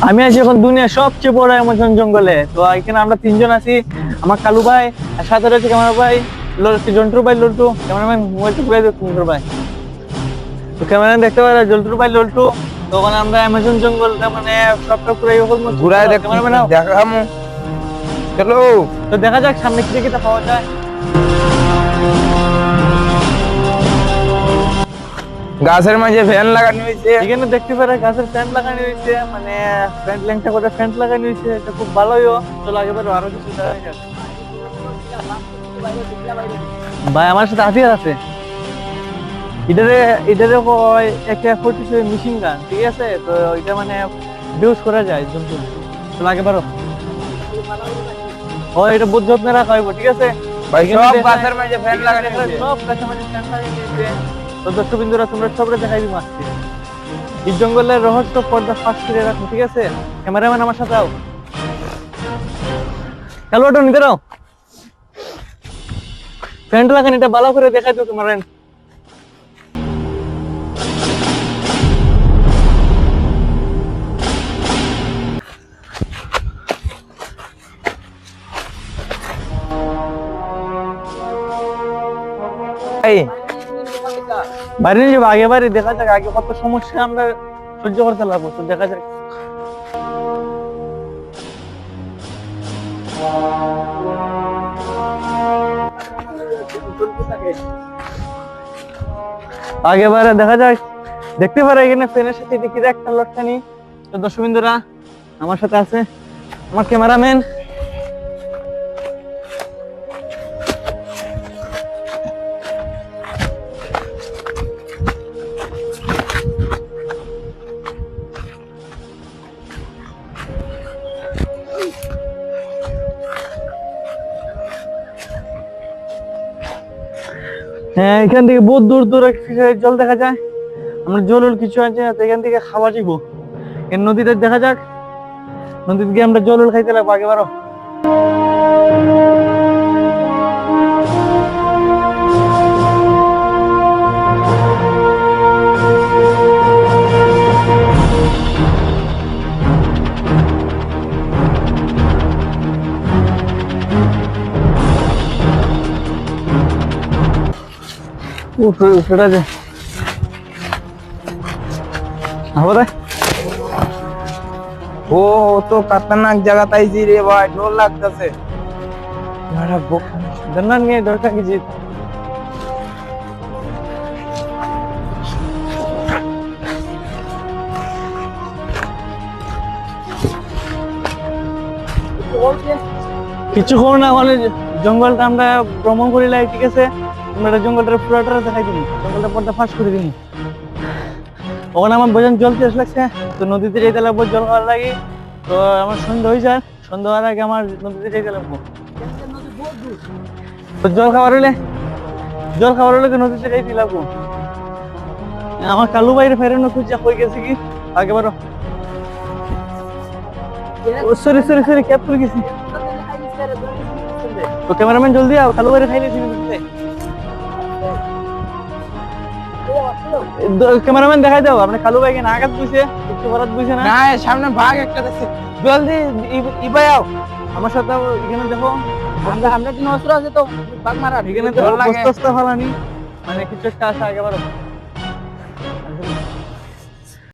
আমি আছি এখন দুনিয়ার সবচেয়ে বড় অ্যামাজন জঙ্গলে। তো এখানে আমরা তিনজন আছি, আমার কালু ভাই, আর সাথে রয়েছে ক্যামেরা ভাই জন্টুর ভাই লল্টু, ক্যামেরাম্যান মোবাইলটা ঘুরে দেখুন ভাই। তো ক্যামেরা দেখতে পারে জন্টুর ভাই লল্টু। তখন আমরা অ্যামাজন জঙ্গলটা মানে সবটা পুরো ঘুরায় দেখামু। চলো তো দেখা যাক সামনে কি কি পাওয়া যায়। গাছের মাঝে ফ্যান লাগানো হয়েছে। এখানে দেখতে পারে গাছের ফ্যান লাগানো হয়েছে, মানে ফ্যান ল্যাংটা করে ফ্যান লাগানো হয়েছে, এটা খুব ভালোইও। চলো আগে বারো আরো কিছু দেখা যাক। ভাই আমার সাথে হাতিয়ার আছে, এটারে এটারে একটা করতেছে মেশিন গান, ঠিক আছে? তো এটা মানে বেউস করা যায় জন্তু। চলো আগে বারো। ও এটা বহুত যত্নে রাখা হইব, ঠিক আছে ভাই সব গাছের মাঝে ফ্যান লাগানো হয়েছে। সব গাছের মাঝে ফ্যান লাগানো হয়েছে। তো দর্শক বিন্দুরা তোমরা সবরে দেখাই দিই আজকে এই জঙ্গলের রহস্য পর্দা ফাঁস করে রাখো, ঠিক আছে? ক্যামেরাম্যান আমার সাথে আও, হ্যালো ওটা নিতে দাও। ফ্যান লাগান, এটা ভালো করে দেখাই তো তোমার। বাইরে নিয়ে যাবো, আগে বাড়ি দেখা যাক আগে কত সমস্যা আমরা সহ্য করতে লাগবো। তো দেখা যাক আগে বারে দেখা যাক। দেখতে পারে এখানে ফ্যানের সাথে দেখি একটা লটকানি। তো দর্শক বিন্দুরা আমার সাথে আছে আমার ক্যামেরাম্যান। হ্যাঁ, এখান থেকে বহুত দূর দূর জল দেখা যায়। আমরা জল কিছু আছে, এখান থেকে খাওয়া যাবো। নদীটা দেখা যাক, নদীতে গিয়ে আমরা জল খাইতে লাগবো আগে বারো। সেটা যে ও তো খতরনাক জায়গা তাইছি রে ভাই, ডর লাগতেছে। দন্নান নিয়ে দরকার কি জিত। কিছু করো না, মানে জঙ্গলটা আমরা ভ্রমণ করিলাই, ঠিক আছে? আমরা জঙ্গলটা পুরাটা দেখাই দিই, জঙ্গলটা পর্দা ফাঁস করে দিই। ওখানে আমার ভোজন জল তেজ লাগছে, তো নদীতে যেতে লাগবো জল খাওয়ার লাগে। তো আমার সন্ধ্যা হয়ে যায়, সন্ধ্যা হওয়ার আগে আমার নদীতে যেতে লাগবো। তো জল খাওয়ার হলে নদীতে যাইতে লাগবো। আমার কালু বাইরে ফেরানো খুঁজে হয়ে গেছে কি আগে বারো। সরি সরি সরি, ক্যাপ তুলে গেছি। তো ক্যামেরাম্যান জলদি আও, কালু বাইরে খাইলেছি নদীতে। ক্যামেরাম্যান দেখাই দাও, আপনি কালু ভাইকে না আঘাত বুঝছে, একটু ভরাত বুঝছে না? না সামনে বাঘ একটা আছে, জলদি ইবাই আও আমার সাথে এখানে দেখো। আমরা কি অস্ত্র আছে তো বাঘ মারার? এখানে তো বস্তা ফালানি, মানে কিছু একটা আছে আগে বারো।